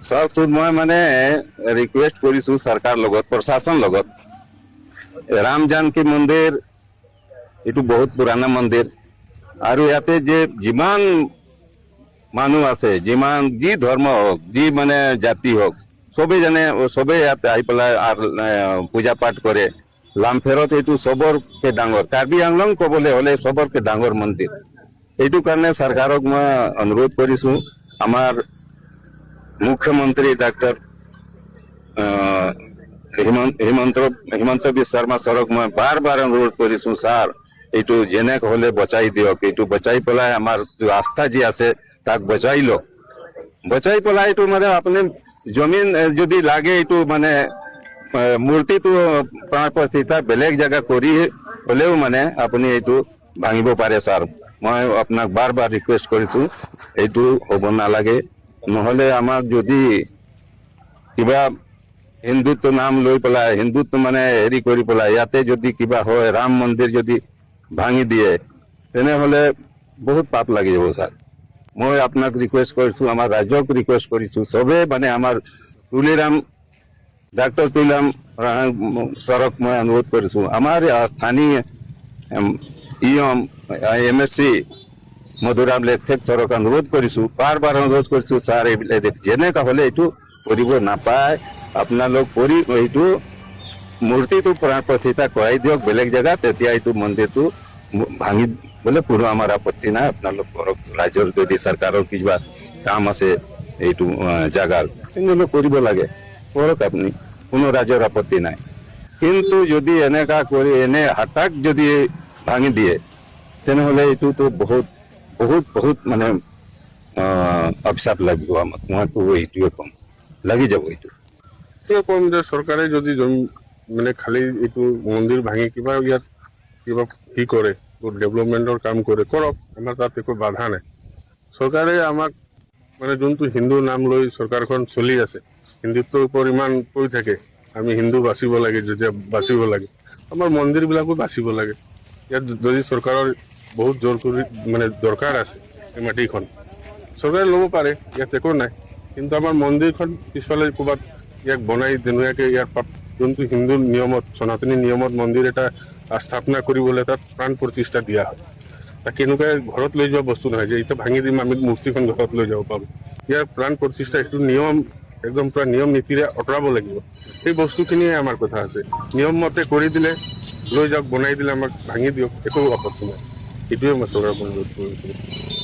চাওকচোন মই মানে ৰিকুৱেষ্ট কৰিছো চৰকাৰ লগত প্ৰশাসন লগত ৰাম জানকী মন্দিৰ এইটো বহুত পুৰণা মন্দিৰ আৰু ইয়াতে যে যিমান মানুহ আছে যিমান যি ধৰ্ম হওক যি মানে জাতি হওক সবেই জানে সবেই ইয়াতে আহি পেলাই পূজা পাঠ কৰে লামফেৰত এইটো সবৰকে ডাঙৰ কাৰ্বি আংলং ক'বলৈ হ'লে সবৰকে ডাঙৰ মন্দিৰ এইটো কাৰণে চৰকাৰক মই অনুৰোধ কৰিছো আমাৰ মুখ্যমন্ত্ৰী ডাক্তৰ হিমন্ত বিশ্ব শৰ্মা ছাৰক মই বাৰ বাৰ অনুৰোধ কৰিছো ছাৰ এইটো যেনেক হলে বচাই দিয়ক এইটো বচাই পেলাই আমাৰ আস্থা যি আছে তাক বচাই লওক বচাই পেলাই এইটো মানে আপুনি জমিন যদি লাগে এইটো মানে মূৰ্তিটো প্ৰাণ প্ৰতিষ্ঠা বেলেগ জেগা কৰি হ'লেও মানে আপুনি এইটো ভাঙিব পাৰে ছাৰ মই আপোনাক বাৰ বাৰ ৰিকুৱেষ্ট কৰিছো এইটো হ'ব নালাগে নহ'লে আমাক যদি কিবা হিন্দুত্ব নাম লৈ পেলাই হিন্দুত্ব মানে হেৰি কৰি পেলাই ইয়াতে যদি কিবা হয় ৰাম মন্দিৰ যদি ভাঙি দিয়ে তেনেহ'লে বহুত পাপ লাগি যাব ছাৰ মই আপোনাক ৰিকুৱেষ্ট কৰিছো আমাৰ ৰাজ্যক ৰিকুৱেষ্ট কৰিছো চবে মানে আমাৰ তুলিৰাম ডাক্তৰ তুলিৰাম ছাৰক মই অনুৰোধ কৰিছো আমাৰ স্থানীয় MSc মধুৰাম লেখক ছাৰক অনুৰোধ কৰিছো বাৰ বাৰ অনুৰোধ কৰিছো ছাৰ এইবিলাক যেনেকা হ'লে এইটো কৰিব নাপায় আপোনালোক কৰি এইটো মূৰ্তিটো প্ৰাণ প্ৰতিষ্ঠা কৰাই দিয়ক বেলেগ জেগাত তেতিয়া এইটো মন্দিৰটো ভাঙি বোলে কোনো আমাৰ আপত্তি নাই আপোনালোক কৰক ৰাজ্যৰ যদি চৰকাৰৰ কিবা কাম আছে এইটো জাগাৰ তেনেহ'লে কৰিব লাগে কৰক আপুনি কোনো ৰাজ্যৰ আপত্তি নাই কিন্তু যদি এনেকা কৰি এনে হঠাৎ যদি ভাঙি দিয়ে তেনেহ'লে এইটোতো বহুত বহুত বহুত মানে অভিশাপ লাগিব আমাক মইতো এইটোৱে ক'ম লাগি যাব এইটো কম যে চৰকাৰে যদি মানে খালি এইটো মন্দিৰ ভাঙি কিবা ইয়াত কিবা কি কৰে ডেভেলপমেণ্টৰ কাম কৰে কৰক আমাৰ তাত একো বাধা নাই চৰকাৰে আমাক মানে যোনটো হিন্দু নাম লৈ চৰকাৰখন চলি আছে হিন্দুত্বৰ ওপৰত ইমান কৈ থাকে আমি হিন্দু বাচিব লাগে যেতিয়া বাচিব লাগে আমাৰ মন্দিৰবিলাকো বাচিব লাগে ইয়াত যদি চৰকাৰৰ বহুত জোৰ কৰি মানে দৰকাৰ আছে এই মাটিখন চৰকাৰে ল'ব পাৰে ইয়াত একো নাই কিন্তু আমাৰ মন্দিৰখন পিছফালে ক'ৰবাত ইয়াক বনাই ধুনীয়াকৈ ইয়াৰ যোনটো হিন্দু নিয়মত সনাতনী নিয়মত মন্দিৰ এটা স্থাপনা কৰিবলৈ তাত প্ৰাণ প্ৰতিষ্ঠা দিয়া হয় তাক এনেকুৱা ঘৰত লৈ যোৱা বস্তু নহয় যে এতিয়া ভাঙি দিম আমি মূৰ্তিখন ঘৰত লৈ যাব পাৰোঁ ইয়াৰ প্ৰাণ প্ৰতিষ্ঠা এইটো নিয়ম একদম পূৰা নিয়ম নীতিৰে আঁতৰাব লাগিব সেই বস্তুখিনিয়ে আমাৰ কথা আছে নিয়ম মতে কৰি দিলে লৈ যাওক বনাই দিলে আমাক ভাঙি দিয়ক একো আপত্তি নাই এইটোৱে মই চৰকাৰক অনুৰোধ কৰিছোঁ